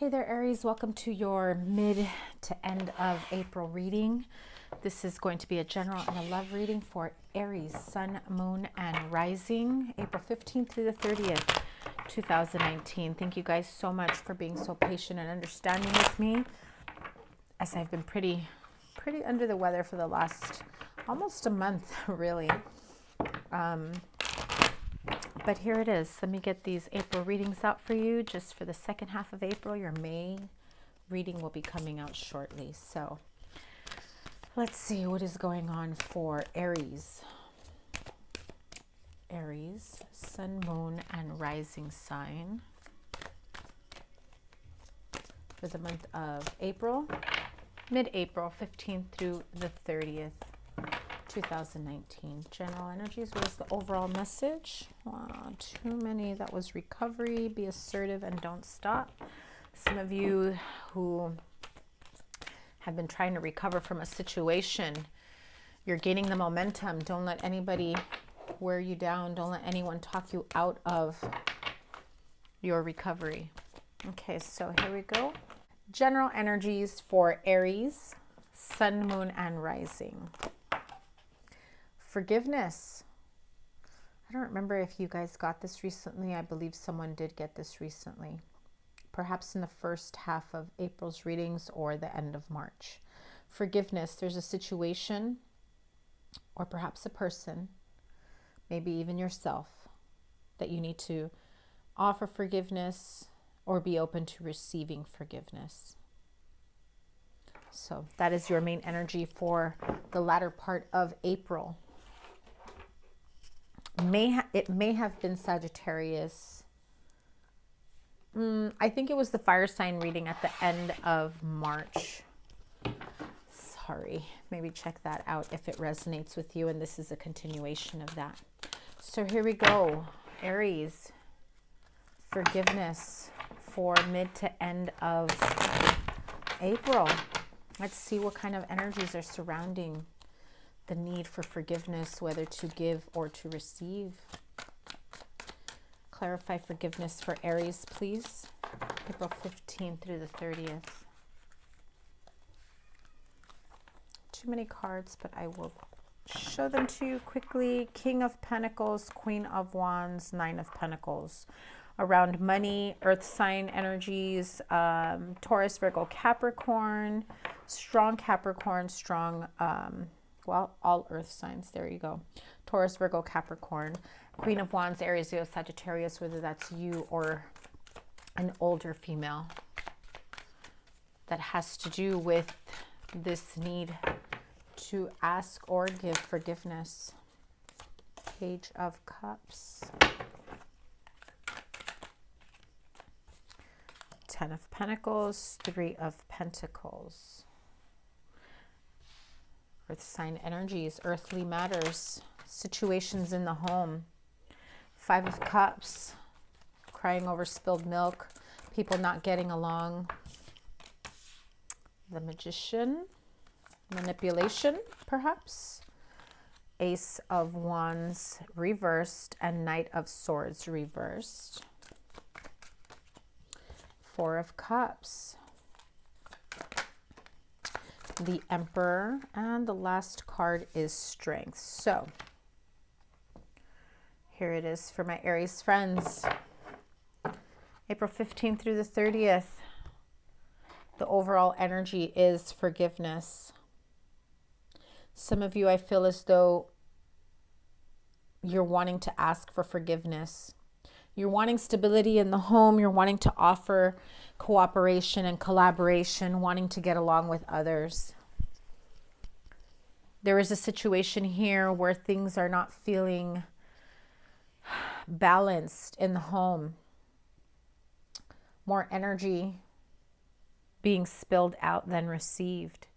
Hey there, Aries. Welcome to your mid to end of April reading. This is going to be a general and a love reading for Aries, Sun, Moon, and Rising, April 15th through the 30th, 2019. Thank you guys so much for being so patient and understanding with me, as I've been pretty under the weather for the last almost a month, really. But here it is. Let me get these April readings out for you just for the second half of April. Your May reading will be coming out shortly. So let's see what is going on for Aries. Aries, Sun, Moon, and Rising sign for the month of April, mid-April, 15th through the 30th. 2019. General energies. What is the overall message? Too many. That was recovery. Be assertive and don't stop. Some of you who have been trying to recover from a situation, you're gaining the momentum. Don't let anybody wear you down. Don't let anyone talk you out of your recovery. Okay, so here we go. General energies for Aries, Sun, Moon, and Rising. Forgiveness. I don't remember if you guys got this recently. I believe someone did get this recently. Perhaps in the first half of April's readings or the end of March. Forgiveness. There's a situation or perhaps a person, maybe even yourself, that you need to offer forgiveness or be open to receiving forgiveness. So that is your main energy for the latter part of April. It may have been Sagittarius. I think it was the fire sign reading at the end of March. Sorry, maybe check that out if it resonates with you, and this is a continuation of that. So here we go. Aries, forgiveness for mid to end of April. Let's see what kind of energies are surrounding the need for forgiveness, whether to give or to receive. Clarify forgiveness for Aries, please. April 15th through the 30th. Too many cards, but I will show them to you quickly. King of Pentacles, Queen of Wands, Nine of Pentacles. Around money, earth sign energies, Taurus, Virgo, Capricorn, strong, well, all earth signs, there you go. Taurus, Virgo, Capricorn, Queen of Wands, Aries, Leo, Sagittarius, whether that's you or an older female. That has to do with this need to ask or give forgiveness. Page of Cups. Ten of Pentacles, Three of Pentacles. Earth sign energies, earthly matters, situations in the home. Five of Cups, crying over spilled milk, people not getting along. The Magician, manipulation, perhaps. Ace of Wands reversed and Knight of Swords reversed. Four of Cups, the Emperor, and the last card is Strength. So here it is for my Aries friends. April 15th through the 30th. The overall energy is forgiveness. Some of you, I feel as though you're wanting to ask for forgiveness. You're wanting stability in the home. You're wanting to offer cooperation and collaboration, wanting to get along with others. There is a situation here where things are not feeling balanced in the home. More energy being spilled out than received.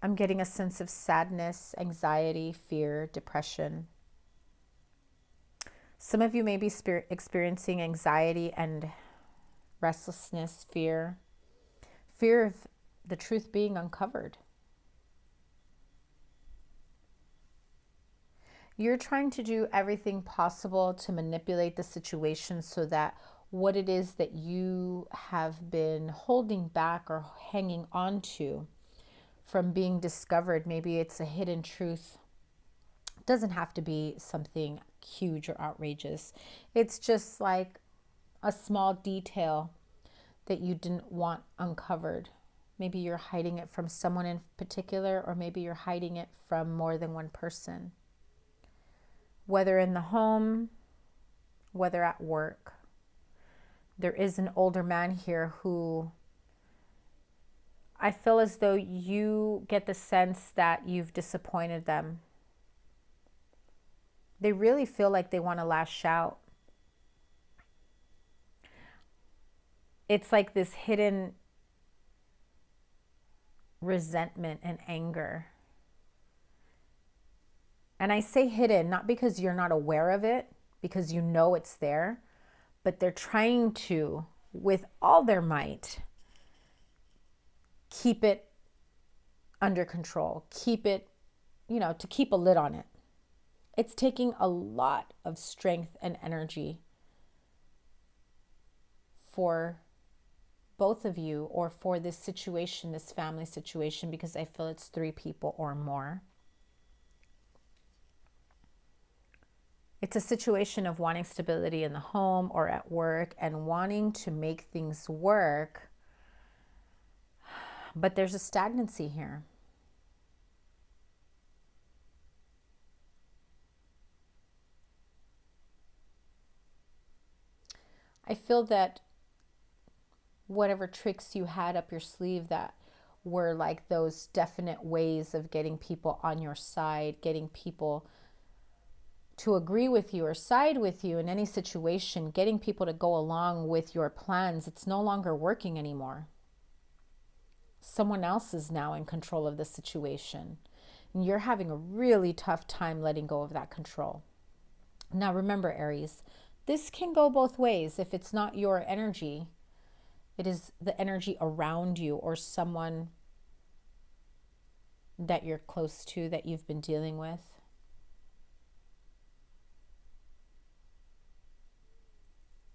I'm getting a sense of sadness, anxiety, fear, depression. Some of you may be experiencing anxiety and restlessness, fear of the truth being uncovered. You're trying to do everything possible to manipulate the situation so that what it is that you have been holding back or hanging on to from being discovered. Maybe it's a hidden truth. It doesn't have to be something huge or outrageous. It's just like a small detail that you didn't want uncovered. Maybe you're hiding it from someone in particular, or maybe you're hiding it from more than one person. Whether in the home, whether at work. There is an older man here who I feel as though you get the sense that you've disappointed them. They really feel like they want to lash out. It's like this hidden resentment and anger. And I say hidden, not because you're not aware of it, because you know it's there, but they're trying to, with all their might, keep it under control, keep it, to keep a lid on it. It's taking a lot of strength and energy for both of you, or for this situation, this family situation, because I feel it's 3 people or more. It's a situation of wanting stability in the home or at work and wanting to make things work, but there's a stagnancy here. I feel that whatever tricks you had up your sleeve that were like those definite ways of getting people on your side, getting people to agree with you or side with you in any situation, getting people to go along with your plans, it's no longer working anymore. Someone else is now in control of the situation, and you're having a really tough time letting go of that control. Now remember, Aries, this can go both ways. If it's not your energy, it is the energy around you or someone that you're close to that you've been dealing with.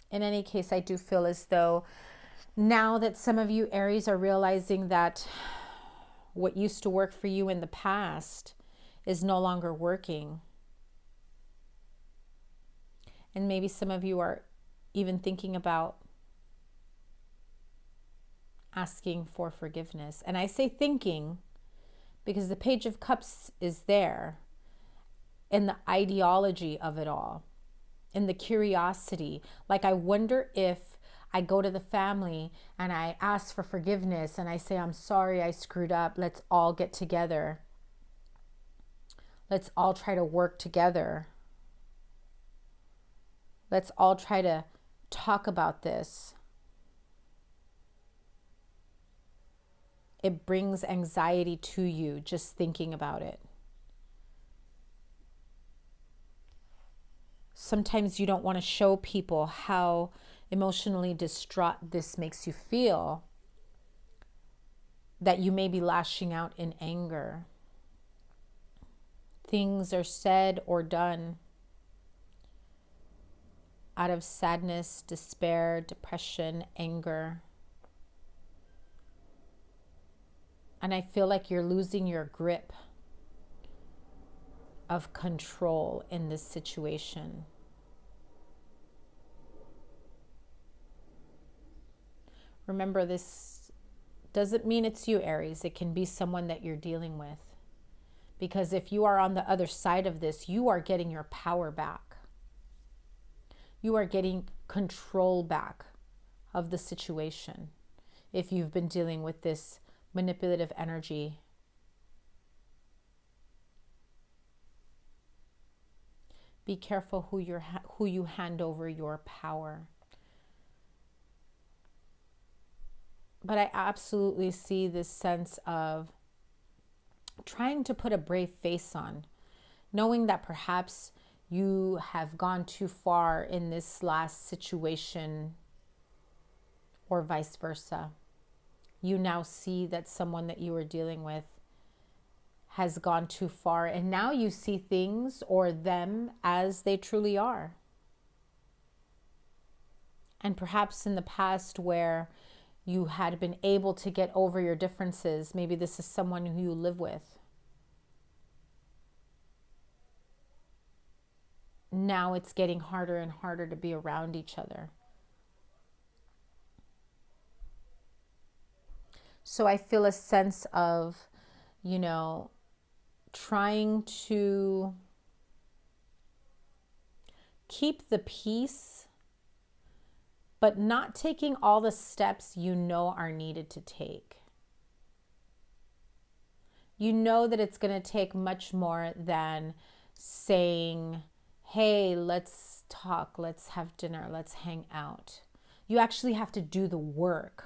In any case, I do feel as though now that some of you Aries are realizing that what used to work for you in the past is no longer working. And maybe some of you are even thinking about asking for forgiveness. And I say thinking because the Page of Cups is there in the ideology of it all, in the curiosity. Like, I wonder if I go to the family and I ask for forgiveness and I say, I'm sorry, I screwed up. Let's all get together. Let's all try to work together. Let's all try to talk about this. It brings anxiety to you just thinking about it. Sometimes you don't want to show people how emotionally distraught this makes you feel, that you may be lashing out in anger. Things are said or done out of sadness, despair, depression, anger. And I feel like you're losing your grip of control in this situation. Remember, this doesn't mean it's you, Aries. It can be someone that you're dealing with. Because if you are on the other side of this, you are getting your power back. You are getting control back of the situation. If you've been dealing with this manipulative energy. Be careful who you hand over your power. But I absolutely see this sense of trying to put a brave face on, knowing that perhaps you have gone too far in this last situation, or vice versa. You now see that someone that you were dealing with has gone too far, and now you see things or them as they truly are. And perhaps in the past where you had been able to get over your differences, maybe this is someone who you live with. Now it's getting harder and harder to be around each other. So I feel a sense of, trying to keep the peace, but not taking all the steps are needed to take. You know that it's going to take much more than saying, hey, let's talk, let's have dinner, let's hang out. You actually have to do the work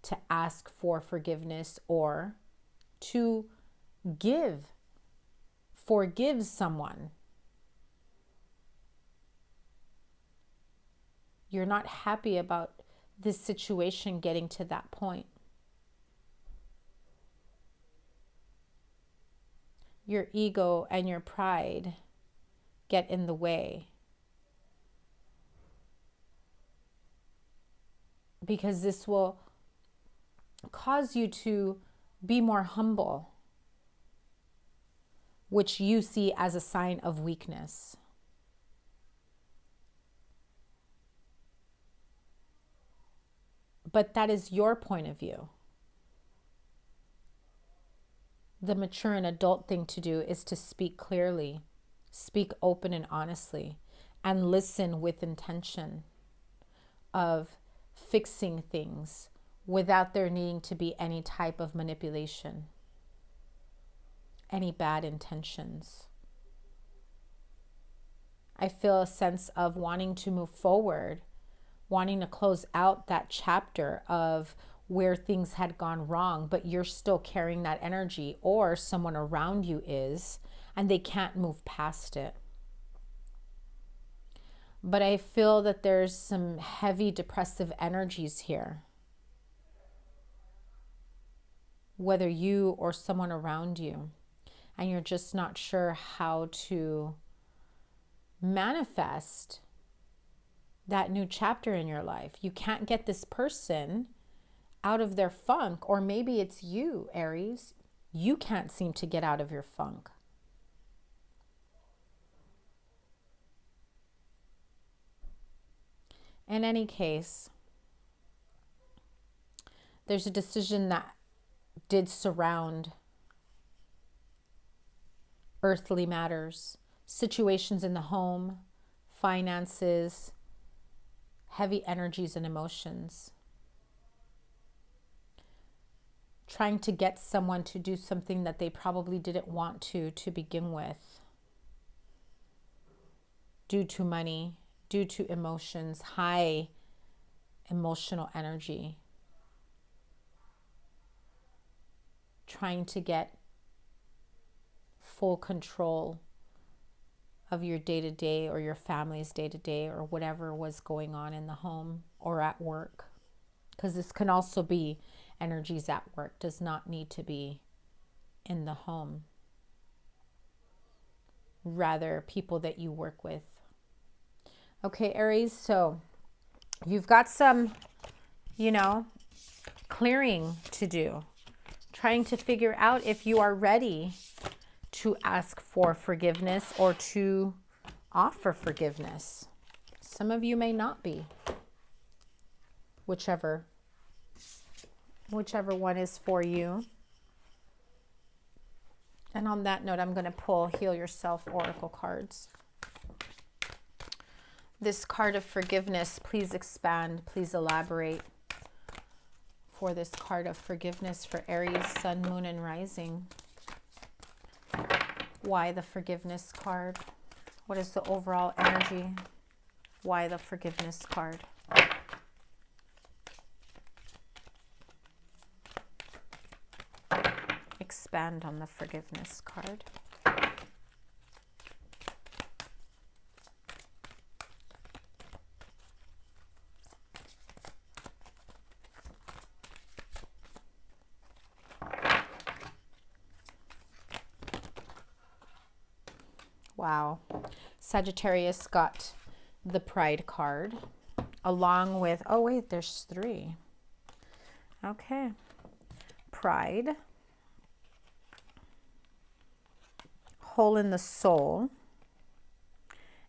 to ask for forgiveness or to forgive someone. You're not happy about this situation getting to that point. Your ego and your pride get in the way. Because this will cause you to be more humble, which you see as a sign of weakness. But that is your point of view. The mature and adult thing to do is to speak clearly, speak open and honestly, and listen with intention of fixing things without there needing to be any type of manipulation, any bad intentions. I feel a sense of wanting to move forward, wanting to close out that chapter of where things had gone wrong, but you're still carrying that energy, or someone around you is, and they can't move past it. But I feel that there's some heavy depressive energies here. Whether you or someone around you, and you're just not sure how to manifest that new chapter in your life. You can't get this person out of their funk, or maybe it's you, Aries. You can't seem to get out of your funk. In any case, there's a decision that did surround earthly matters, situations in the home, finances, heavy energies and emotions. Trying to get someone to do something that they probably didn't want to begin with. Due to money, due to emotions, high emotional energy. Trying to get full control of your day-to-day or your family's day-to-day or whatever was going on in the home or at work. Because this can also be energies at work, does not need to be in the home. Rather, people that you work with. Okay, Aries, so you've got some, clearing to do. Trying to figure out if you are ready to ask for forgiveness or to offer forgiveness. Some of you may not be. Whichever one is for you. And on that note, I'm going to pull Heal Yourself Oracle cards. This card of forgiveness, please expand, please elaborate. For this card of forgiveness for Aries, Sun, Moon, and Rising. Why the forgiveness card? What is the overall energy? Why the forgiveness card? Expand on the forgiveness card. Wow. Sagittarius got the Pride card, along with, oh wait, there's 3. Okay. Pride, hole in the soul,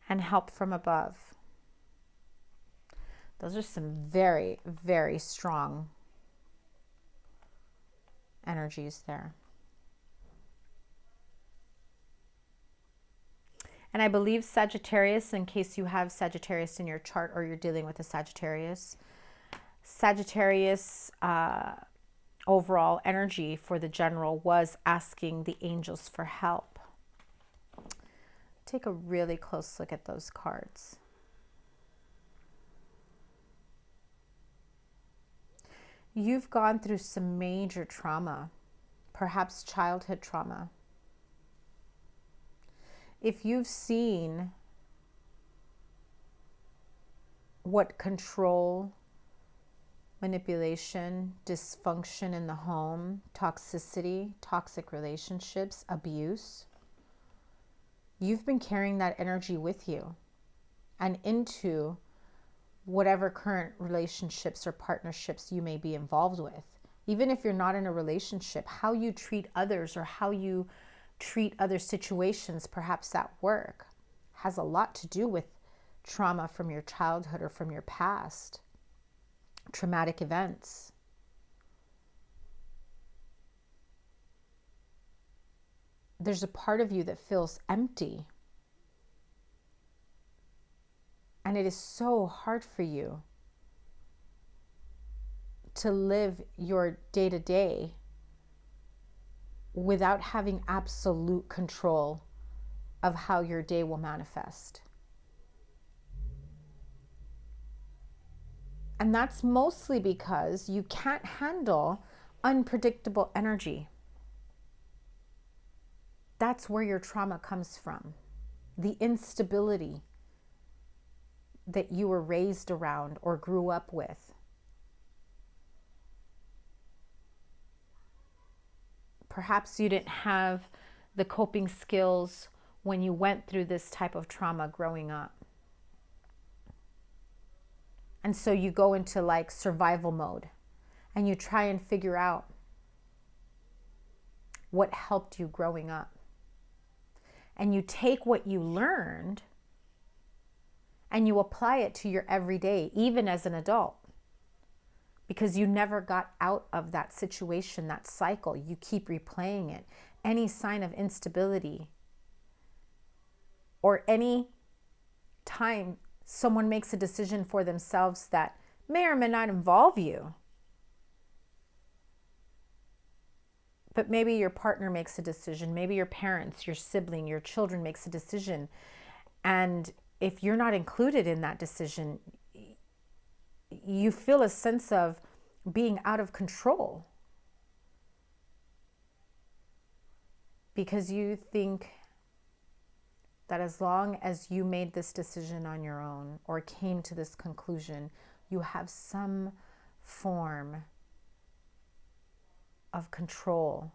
and help from above. Those are some very, very strong energies there. And I believe Sagittarius, in case you have Sagittarius in your chart or you're dealing with a Sagittarius, overall energy for the general was asking the angels for help. Take a really close look at those cards. You've gone through some major trauma, perhaps childhood trauma. If you've seen what control, manipulation, dysfunction in the home, toxicity, toxic relationships, abuse, you've been carrying that energy with you and into whatever current relationships or partnerships you may be involved with. Even if you're not in a relationship, how you treat others or how you treat other situations, perhaps at work, has a lot to do with trauma from your childhood or from your past, traumatic events. There's a part of you that feels empty. And it is so hard for you to live your day-to-day without having absolute control of how your day will manifest. And that's mostly because you can't handle unpredictable energy. That's where your trauma comes from. The instability that you were raised around or grew up with. Perhaps you didn't have the coping skills when you went through this type of trauma growing up. And so you go into like survival mode and you try and figure out what helped you growing up. And you take what you learned and you apply it to your everyday, even as an adult. Because you never got out of that situation, that cycle. You keep replaying it. Any sign of instability or any time someone makes a decision for themselves that may or may not involve you, but maybe your partner makes a decision, maybe your parents, your sibling, your children makes a decision, and if you're not included in that decision, you feel a sense of being out of control because you think that as long as you made this decision on your own or came to this conclusion, you have some form of control,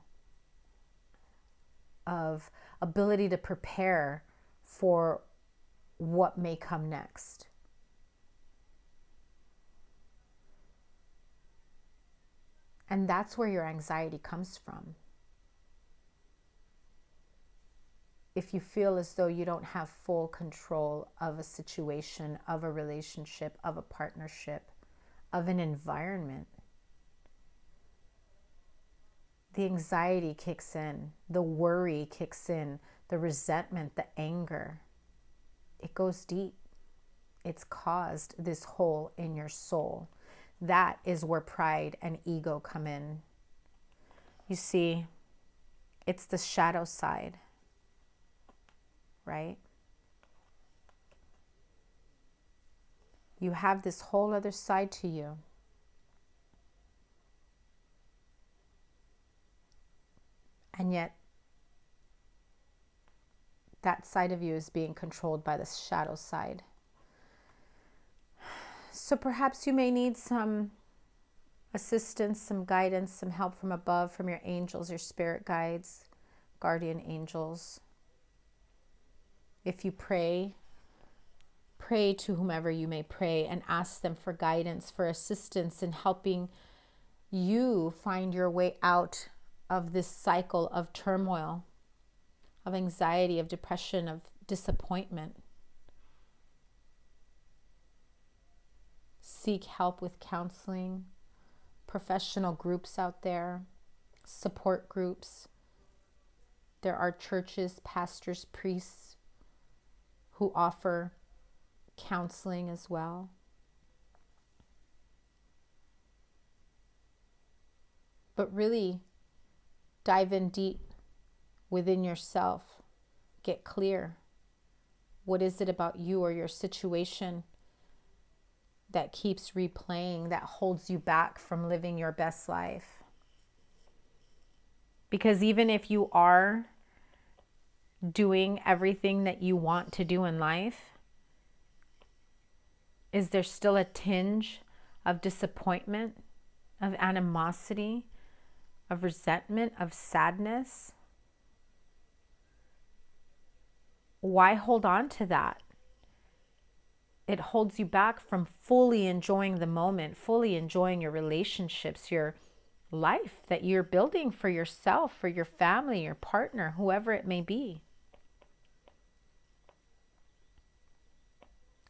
of ability to prepare for what may come next. And that's where your anxiety comes from. If you feel as though you don't have full control of a situation, of a relationship, of a partnership, of an environment, the anxiety kicks in, the worry kicks in, the resentment, the anger. It goes deep. It's caused this hole in your soul. That is where pride and ego come in. You see, it's the shadow side, right? You have this whole other side to you. And yet, that side of you is being controlled by the shadow side. So perhaps you may need some assistance, some guidance, some help from above, from your angels, your spirit guides, guardian angels. If you pray, Pray to whomever you may pray and ask them for guidance, for assistance in helping you find your way out of this cycle of turmoil, of anxiety, of depression, of disappointment. Seek help with counseling, professional groups out there, support groups. There are churches, pastors, priests who offer counseling as well. But really dive in deep within yourself. Get clear. What is it about you or your situation that keeps replaying, that holds you back from living your best life? Because even if you are doing everything that you want to do in life, is there still a tinge of disappointment, of animosity, of resentment, of sadness? Why hold on to that? It holds you back from fully enjoying the moment, fully enjoying your relationships, your life that you're building for yourself, for your family, your partner, whoever it may be.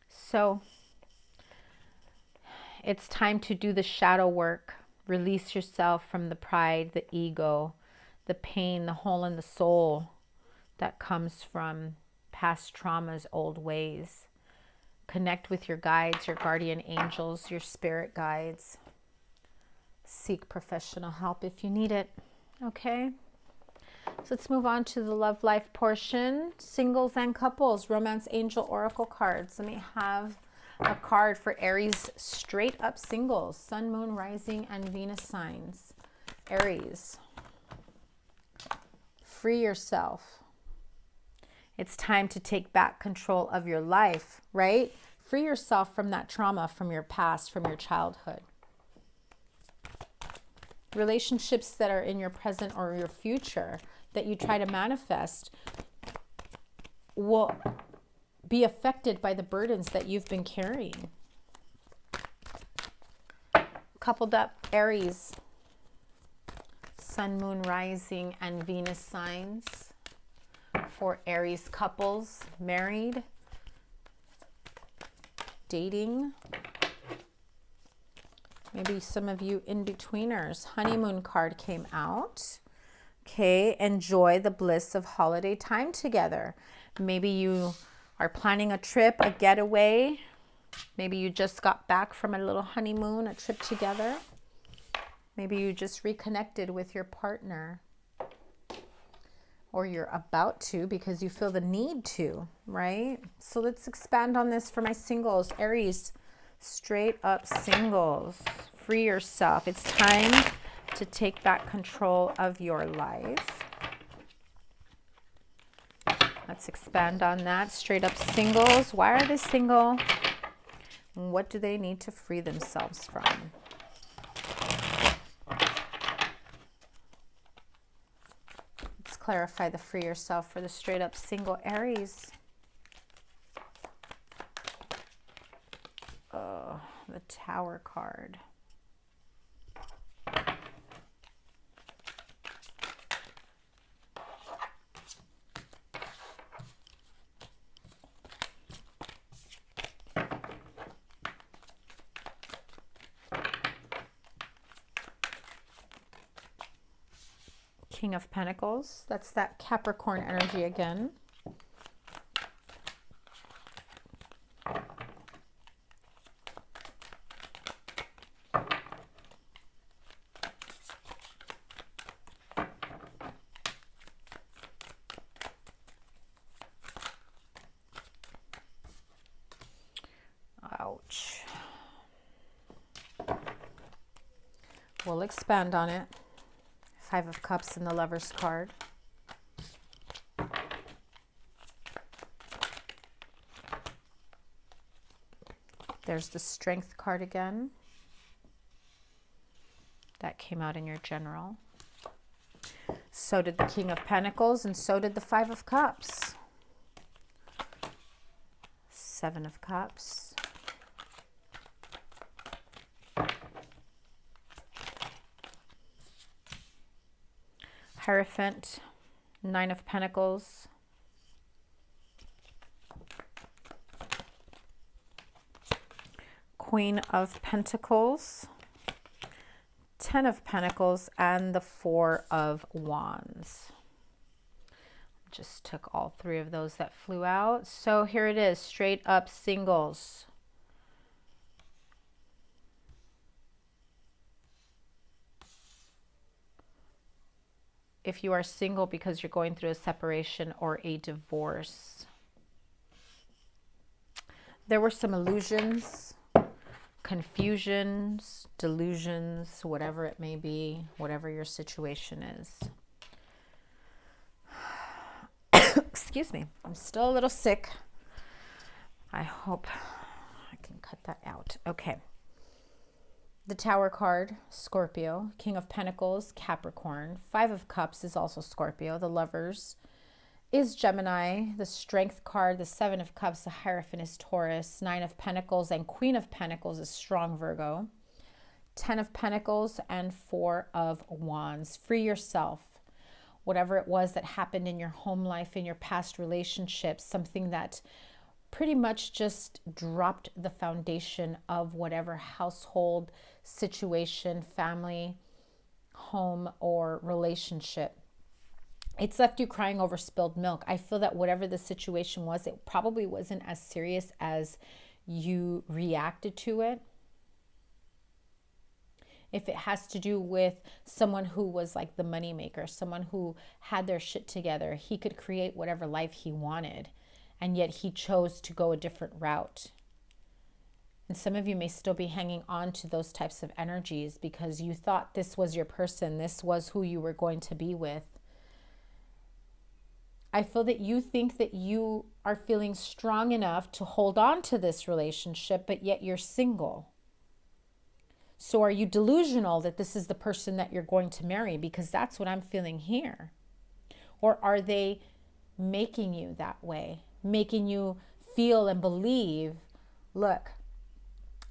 So it's time to do the shadow work. Release yourself from the pride, the ego, the pain, the hole in the soul that comes from past traumas, old ways. Connect with your guides, your guardian angels, your spirit guides. Seek professional help if you need it. Okay? So let's move on to the love life portion. Singles and couples, romance angel oracle cards. Let me have a card for Aries straight up singles, sun, moon, rising, and Venus signs. Aries, free yourself. It's time to take back control of your life, right? Free yourself from that trauma, from your past, from your childhood. Relationships that are in your present or your future that you try to manifest will be affected by the burdens that you've been carrying. Coupled up, Aries, sun, moon, rising, and Venus signs. For Aries couples, married, dating, maybe some of you in-betweeners. Honeymoon card came out. Okay, enjoy the bliss of holiday time together. Maybe you are planning a trip, a getaway. Maybe you just got back from a little honeymoon, a trip together. Maybe you just reconnected with your partner. Or you're about to because you feel the need to, right? So let's expand on this for my singles. Aries, straight up singles. Free yourself. It's time to take back control of your life. Let's expand on that. Straight up singles. Why are they single? What do they need to free themselves from? Clarify the free yourself for the straight up single Aries. Oh, the Tower card. King of Pentacles. That's that Capricorn energy again. Ouch. We'll expand on it. Five of Cups in the Lover's card. There's the Strength card again. That came out in your general. So did the King of Pentacles, and so did the Five of Cups. Seven of Cups. Hierophant, Nine of Pentacles. Queen of Pentacles, Ten of Pentacles, and the Four of Wands. Just took all three of those that flew out. So here it is, straight up singles. If you are single because you're going through a separation or a divorce. There were some illusions, confusions, delusions, whatever it may be, whatever your situation is. Excuse me, I'm still a little sick. I hope I can cut that out. Okay. The Tower card, Scorpio. King of Pentacles, Capricorn. Five of Cups is also Scorpio. The Lovers is Gemini. The Strength card, the Seven of Cups, the Hierophant is Taurus. Nine of Pentacles and Queen of Pentacles is strong Virgo. Ten of Pentacles and Four of Wands. Free yourself. Whatever it was that happened in your home life, in your past relationships, something that pretty much just dropped the foundation of whatever household, situation, family, home, or relationship. It's left you crying over spilled milk. I feel that whatever the situation was, it probably wasn't as serious as you reacted to it. If it has to do with someone who was like the moneymaker, someone who had their shit together, he could create whatever life he wanted, and yet he chose to go a different route. And some of you may still be hanging on to those types of energies because you thought this was your person, this was who you were going to be with. I feel that you think that you are feeling strong enough to hold on to this relationship, but yet you're single. So are you delusional that this is the person that you're going to marry? Because that's what I'm feeling here. Or are they making you that way? Making you feel and believe, look,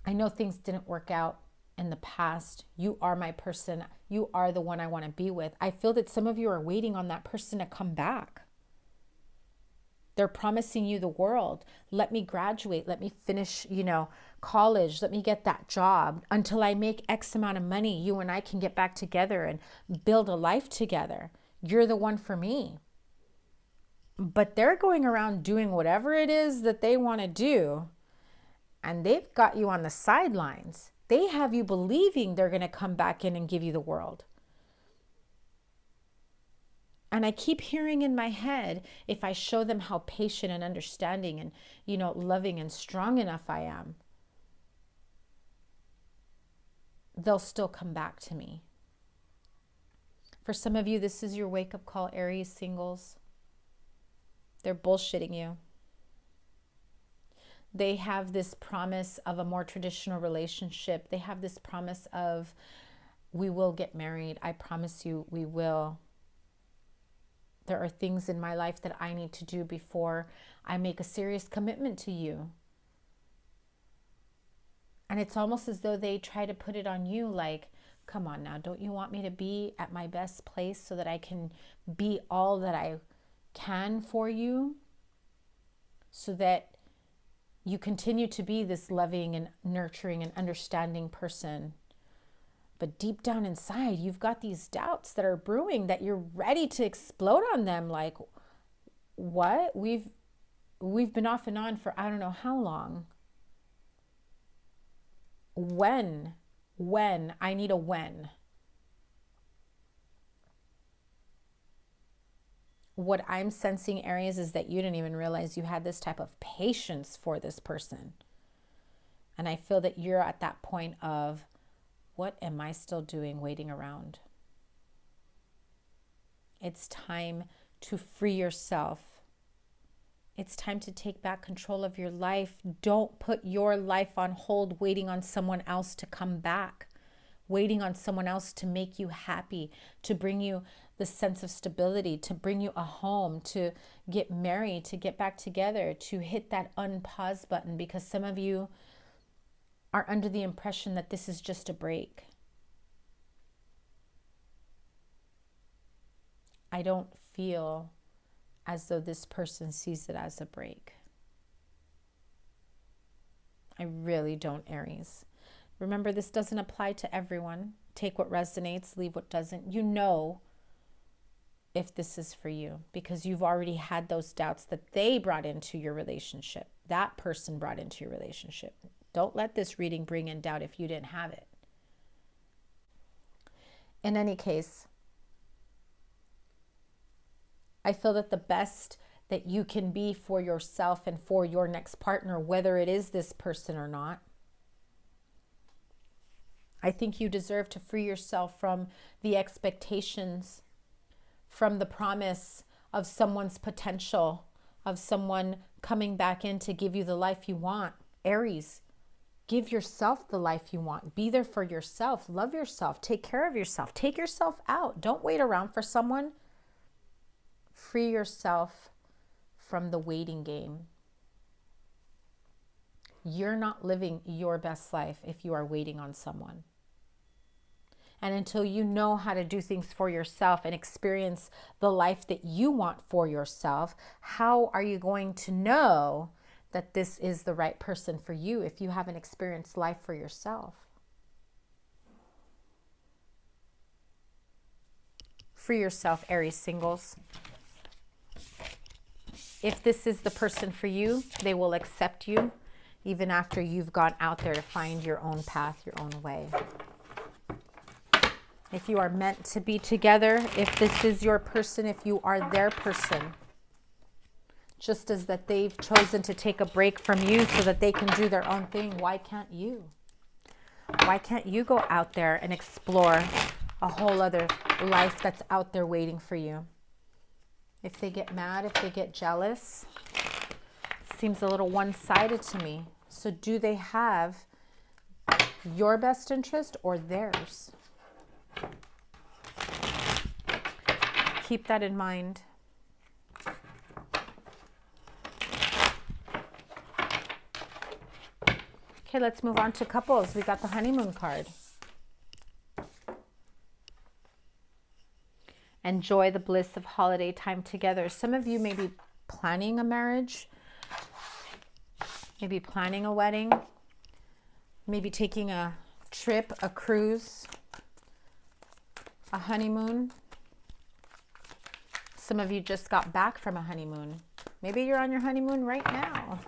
I know things didn't work out in the past. You are my person. You are the one I want to be with. I feel that some of you are waiting on that person to come back. They're promising you the world. Let me graduate. Let me finish, college. Let me get that job. Until I make X amount of money, you and I can get back together and build a life together. You're the one for me. But they're going around doing whatever it is that they want to do. And they've got you on the sidelines. They have you believing they're going to come back in and give you the world. And I keep hearing in my head, if I show them how patient and understanding and, loving and strong enough I am, they'll still come back to me. For some of you, this is your wake-up call, Aries singles. They're bullshitting you. They have this promise of a more traditional relationship. They have this promise of, we will get married. I promise you we will. There are things in my life that I need to do before I make a serious commitment to you. And it's almost as though they try to put it on you like, come on now, don't you want me to be at my best place so that I can be all that I can for you? So that you continue to be this loving and nurturing and understanding person. But deep down inside, you've got these doubts that are brewing that you're ready to explode on them. Like, what? We've been off and on for I don't know how long. When? I need a when. What I'm sensing, Aries, is that you didn't even realize you had this type of patience for this person. And I feel that you're at that point of, what am I still doing waiting around? It's time to free yourself. It's time to take back control of your life. Don't put your life on hold waiting on someone else to come back, waiting on someone else to make you happy, to bring you the sense of stability, to bring you a home, to get married, to get back together, to hit that unpause button, because some of you are under the impression that this is just a break. I don't feel as though this person sees it as a break. I really don't, Aries. Remember, this doesn't apply to everyone. Take what resonates, leave what doesn't. You know if this is for you, because you've already had those doubts that they brought into your relationship. That person brought into your relationship. Don't let this reading bring in doubt if you didn't have it. In any case, I feel that the best that you can be for yourself and for your next partner, whether it is this person or not, I think you deserve to free yourself from the expectations, from the promise of someone's potential, of someone coming back in to give you the life you want. Aries, give yourself the life you want. Be there for yourself. Love yourself. Take care of yourself. Take yourself out. Don't wait around for someone. Free yourself from the waiting game. You're not living your best life if you are waiting on someone. And until you know how to do things for yourself and experience the life that you want for yourself, how are you going to know that this is the right person for you if you haven't experienced life for yourself? Free yourself, Aries singles. If this is the person for you, they will accept you even after you've gone out there to find your own path, your own way. If you are meant to be together, if this is your person, if you are their person, just as that they've chosen to take a break from you so that they can do their own thing, why can't you? Why can't you go out there and explore a whole other life that's out there waiting for you? If they get mad, if they get jealous, it seems a little one-sided to me. So do they have your best interest or theirs? Keep that in mind. Okay, let's move on to couples. We got the honeymoon card. Enjoy the bliss of holiday time together. Some of you may be planning a marriage, maybe planning a wedding, maybe taking a trip, a cruise, a honeymoon. Some of you just got back from a honeymoon. Maybe you're on your honeymoon right now.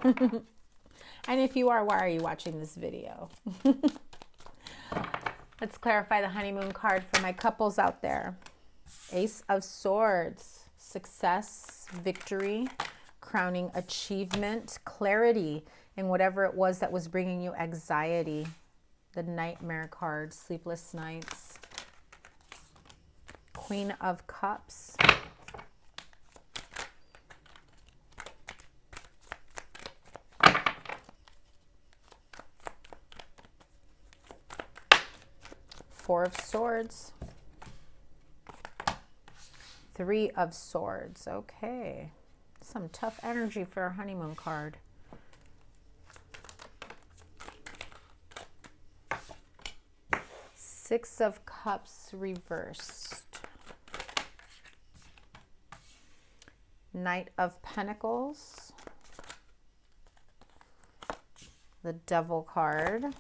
And if you are, why are you watching this video? Let's clarify the honeymoon card for my couples out there. Ace of Swords, success, victory, crowning achievement, clarity in whatever it was that was bringing you anxiety. The Nightmare card, sleepless nights. Queen of Cups. Four of Swords. Three of Swords. Okay. Some tough energy for our honeymoon card. Six of Cups reversed. Knight of Pentacles. The Devil card.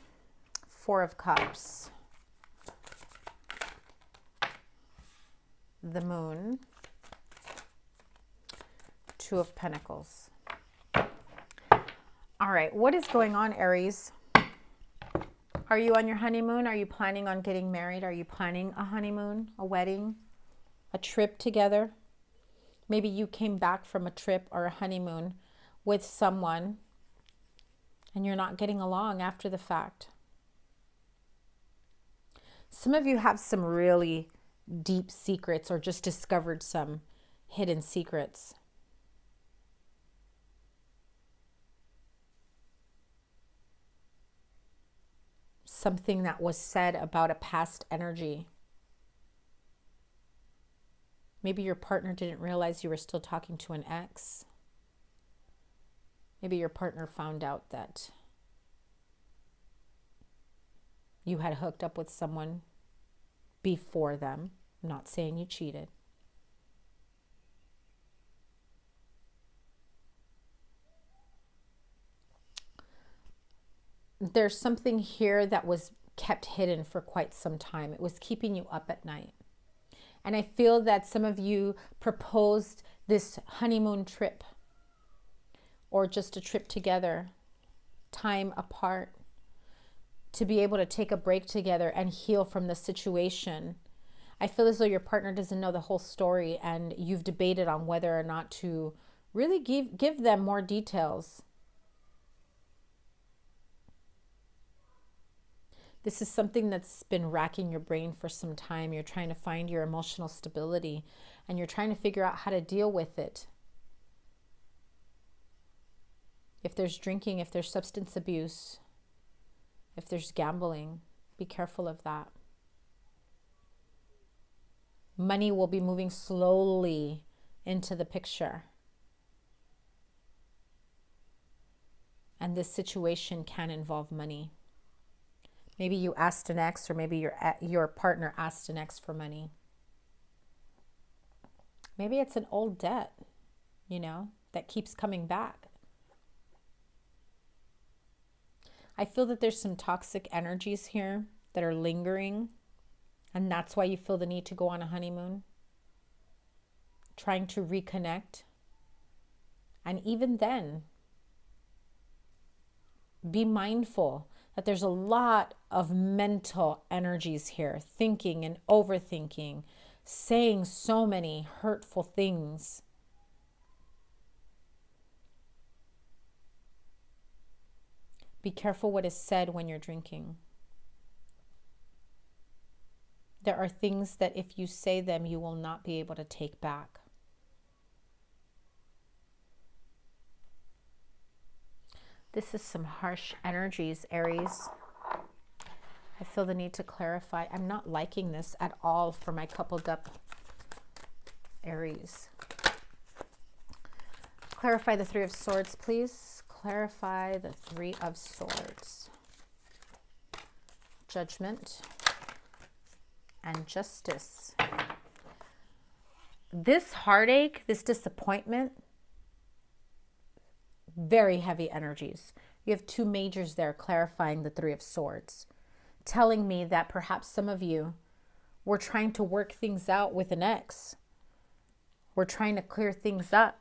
Four of Cups. The Moon. Two of Pentacles. All right, what is going on, Aries? Are you on your honeymoon? Are you planning on getting married? Are you planning a honeymoon, a wedding, a trip together? Maybe you came back from a trip or a honeymoon with someone and you're not getting along after the fact. Some of you have some really deep secrets or just discovered some hidden secrets. Something that was said about a past energy. Maybe your partner didn't realize you were still talking to an ex. Maybe your partner found out that you had hooked up with someone before them. I'm not saying you cheated. There's something here that was kept hidden for quite some time. It was keeping you up at night. And I feel that some of you proposed this honeymoon trip, or just a trip together, time apart, to be able to take a break together and heal from the situation. I feel as though your partner doesn't know the whole story, and you've debated on whether or not to really give them more details. This is something that's been racking your brain for some time. You're trying to find your emotional stability, and you're trying to figure out how to deal with it. If there's drinking, if there's substance abuse, if there's gambling, be careful of that. Money will be moving slowly into the picture. And this situation can involve money. Maybe you asked an ex, or maybe your partner asked an ex for money. Maybe it's an old debt, that keeps coming back. I feel that there's some toxic energies here that are lingering, and that's why you feel the need to go on a honeymoon, trying to reconnect. And even then, be mindful that there's a lot of mental energies here, thinking and overthinking, saying so many hurtful things. Be careful what is said when you're drinking. There are things that if you say them, you will not be able to take back. This is some harsh energies, Aries. I feel the need to clarify. I'm not liking this at all for my coupled up Aries. Clarify the Three of Swords, please. Clarify the Three of Swords. Judgment and Justice. This heartache, this disappointment, very heavy energies. You have two majors there clarifying the Three of Swords, telling me that perhaps some of you were trying to work things out with an ex. We're trying to clear things up.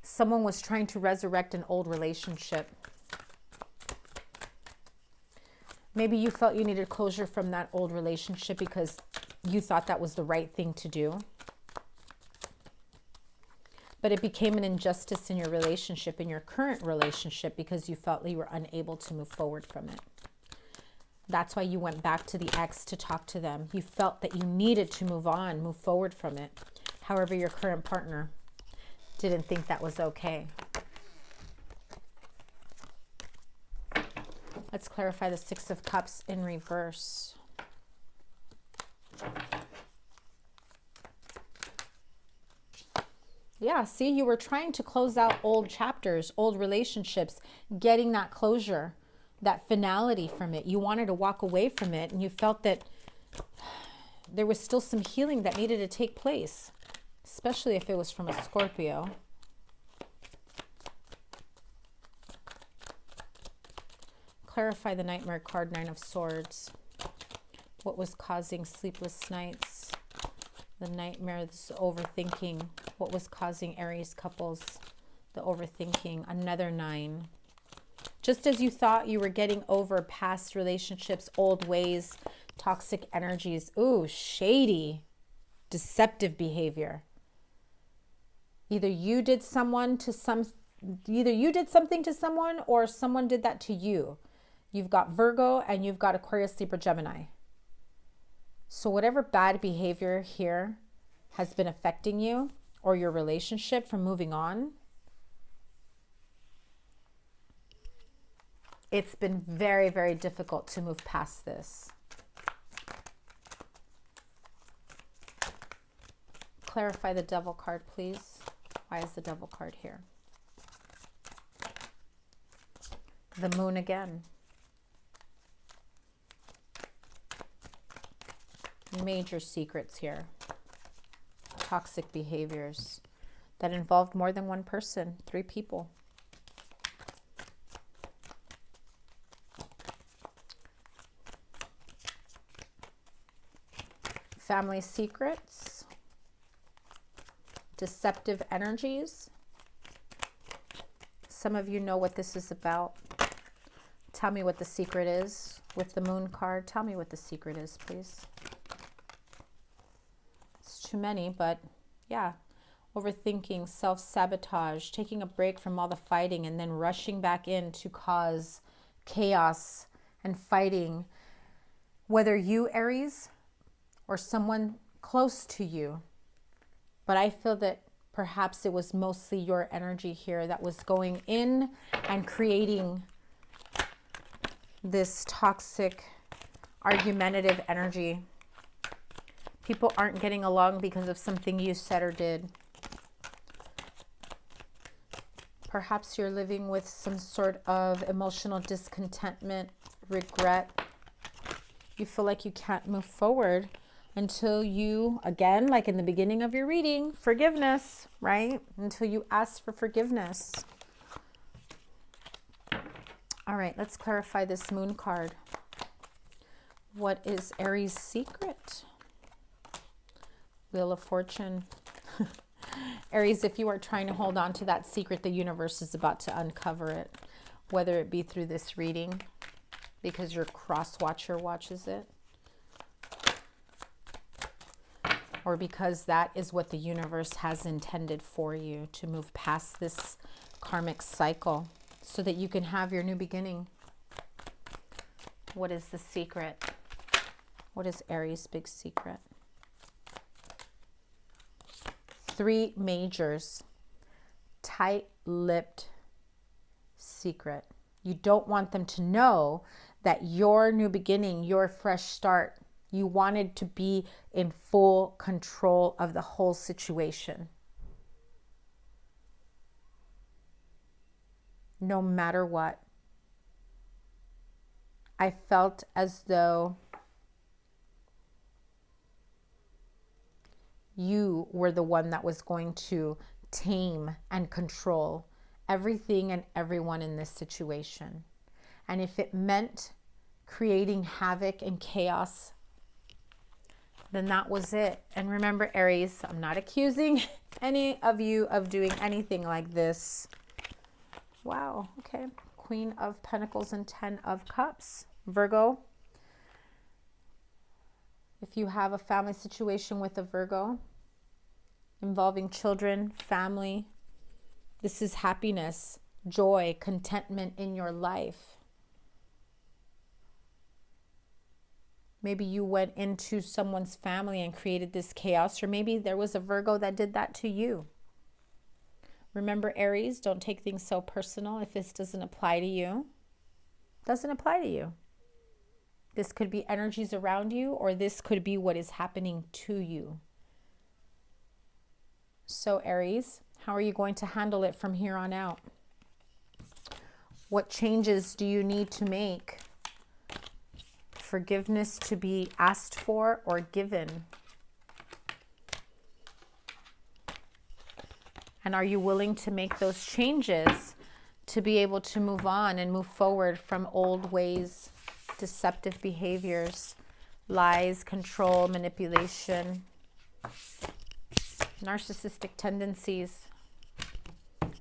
Someone was trying to resurrect an old relationship. Maybe you felt you needed closure from that old relationship because you thought that was the right thing to do. But it became an injustice in your relationship, in your current relationship, because you felt you were unable to move forward from it. That's why you went back to the ex to talk to them. You felt that you needed to move on, move forward from it. However, your current partner didn't think that was okay. Let's clarify the Six of Cups in reverse. Yeah, see, you were trying to close out old chapters, old relationships, getting that closure, that finality from it. You wanted to walk away from it, and you felt that there was still some healing that needed to take place, especially if it was from a Scorpio. Clarify the Nightmare card, Nine of Swords. What was causing sleepless nights? The nightmare, this overthinking. What was causing Aries couples the overthinking? Another 9. Just as you thought you were getting over past relationships, old ways, toxic energies. Ooh, shady, deceptive behavior. Either you did something to someone, or someone did that to you. You've got Virgo and you've got Aquarius, Libra, Gemini. So whatever bad behavior here has been affecting you or your relationship from moving on, it's been very, very difficult to move past this. Clarify the Devil card, please. Why is the Devil card here? The Moon again. Major secrets here. Toxic behaviors that involved more than one person, 3 people. Family secrets. Deceptive energies. Some of you know what this is about. Tell me what the secret is with the Moon card. Tell me what the secret is, please. It's too many, but yeah. Overthinking, self-sabotage, taking a break from all the fighting and then rushing back in to cause chaos and fighting. Whether you, Aries, or someone close to you. But I feel that perhaps it was mostly your energy here that was going in and creating this toxic, argumentative energy. People aren't getting along because of something you said or did. Perhaps you're living with some sort of emotional discontentment, regret. You feel like you can't move forward until you, again, like in the beginning of your reading, forgiveness, right? Until you ask for forgiveness. All right, let's clarify this Moon card. What is Aries' secret? Wheel of Fortune. Aries, if you are trying to hold on to that secret, the universe is about to uncover it, whether it be through this reading, because your cross watcher watches it, or because that is what the universe has intended for you, to move past this karmic cycle so that you can have your new beginning. What is the secret? What is Aries' big secret? 3 majors. Tight-lipped secret. You don't want them to know that your new beginning, your fresh start, you wanted to be in full control of the whole situation. No matter what. I felt as though you were the one that was going to tame and control everything and everyone in this situation. And if it meant creating havoc and chaos, then that was it. And remember, Aries, I'm not accusing any of you of doing anything like this. Wow, okay. Queen of Pentacles and 10 of Cups. Virgo, if you have a family situation with a Virgo, involving children, family, this is happiness, joy, contentment in your life. Maybe you went into someone's family and created this chaos, or maybe there was a Virgo that did that to you. Remember, Aries, don't take things so personal. If this doesn't apply to you, it doesn't apply to you. This could be energies around you, or this could be what is happening to you. So, Aries, how are you going to handle it from here on out? What changes do you need to make? Forgiveness to be asked for or given? And are you willing to make those changes to be able to move on and move forward from old ways, deceptive behaviors, lies, control, manipulation, narcissistic tendencies,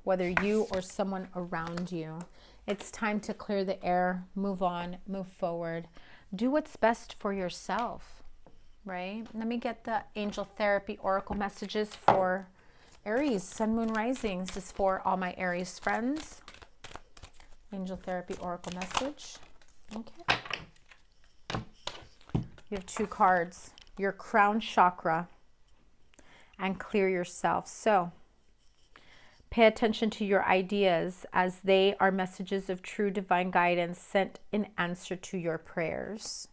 whether you or someone around you? It's time to clear the air, move on, move forward. Do what's best for yourself, right? Let me get the Angel Therapy Oracle messages for Aries, Sun, Moon, Rising. This is for all my Aries friends. Angel Therapy Oracle message. Okay. You have 2 cards. Your crown chakra and clear yourself. So Pay attention to your ideas, as they are messages of true divine guidance sent in answer to your prayers.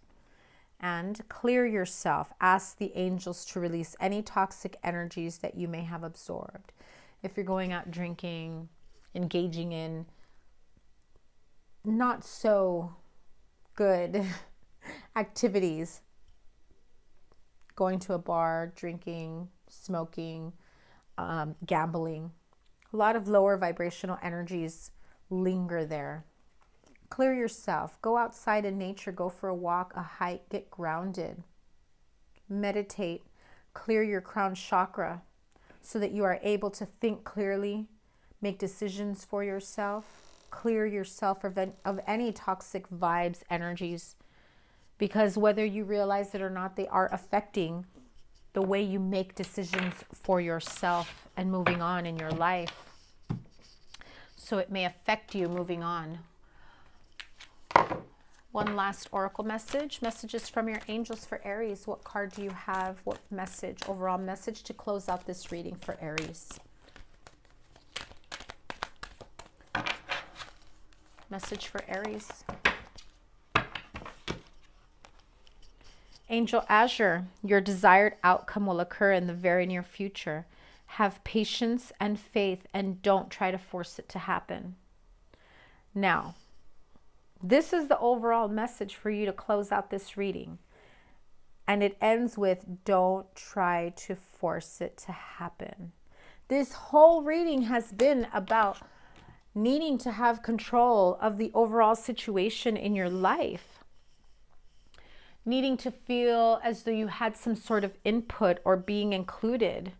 And clear yourself. Ask the angels to release any toxic energies that you may have absorbed. If you're going out drinking, engaging in not so good activities, going to a bar, drinking, smoking, gambling, a lot of lower vibrational energies linger there. Clear yourself. Go outside in nature. Go for a walk, a hike. Get grounded. Meditate. Clear your crown chakra so that you are able to think clearly, make decisions for yourself, clear yourself of any toxic vibes, energies, because whether you realize it or not, they are affecting the way you make decisions for yourself and moving on in your life. So it may affect you moving on. One last oracle message. Messages from your angels for Aries. What card do you have? What message, overall message to close out this reading for Aries? Message for Aries. Angel Azure, your desired outcome will occur in the very near future. Have patience and faith and don't try to force it to happen. Now, this is the overall message for you to close out this reading. And it ends with, don't try to force it to happen. This whole reading has been about needing to have control of the overall situation in your life. Needing to feel as though you had some sort of input or being included.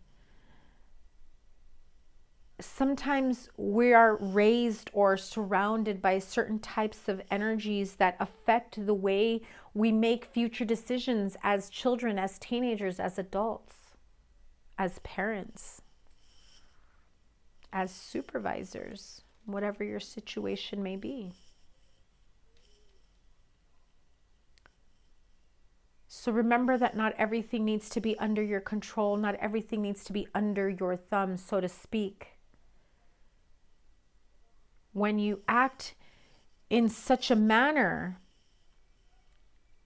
Sometimes we are raised or surrounded by certain types of energies that affect the way we make future decisions as children, as teenagers, as adults, as parents, as supervisors, whatever your situation may be. So remember that not everything needs to be under your control. Not everything needs to be under your thumb, so to speak. When you act in such a manner,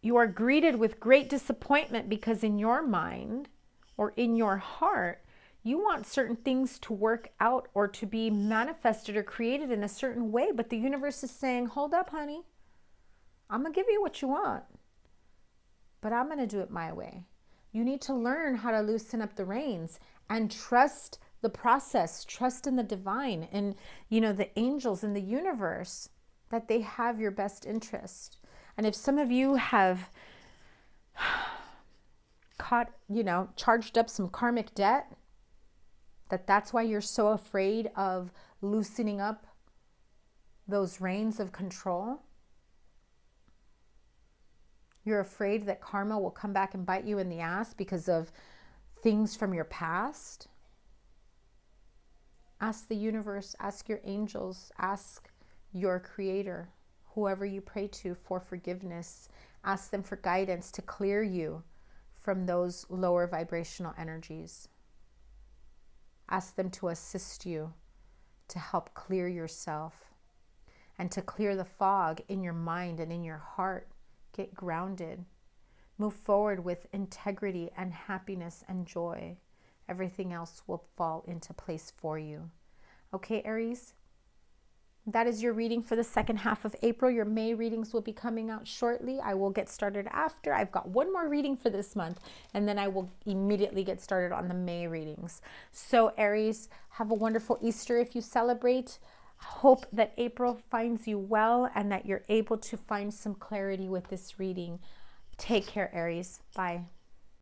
you are greeted with great disappointment because in your mind or in your heart, you want certain things to work out or to be manifested or created in a certain way. But the universe is saying, hold up, honey. I'm going to give you what you want, but I'm going to do it my way. You need to learn how to loosen up the reins and trust the process, trust in the divine and, the angels in the universe, that they have your best interest. And if some of you have charged up some karmic debt, that's why you're so afraid of loosening up those reins of control. You're afraid that karma will come back and bite you in the ass because of things from your past. Ask the universe, ask your angels, ask your creator, whoever you pray to, for forgiveness. Ask them for guidance to clear you from those lower vibrational energies. Ask them to assist you to help clear yourself and to clear the fog in your mind and in your heart. Get grounded. Move forward with integrity and happiness and joy. Everything else will fall into place for you. Okay, Aries? That is your reading for the second half of April. Your May readings will be coming out shortly. I will get started after. I've got one more reading for this month, and then I will immediately get started on the May readings. So, Aries, have a wonderful Easter if you celebrate. Hope that April finds you well and that you're able to find some clarity with this reading. Take care, Aries. Bye.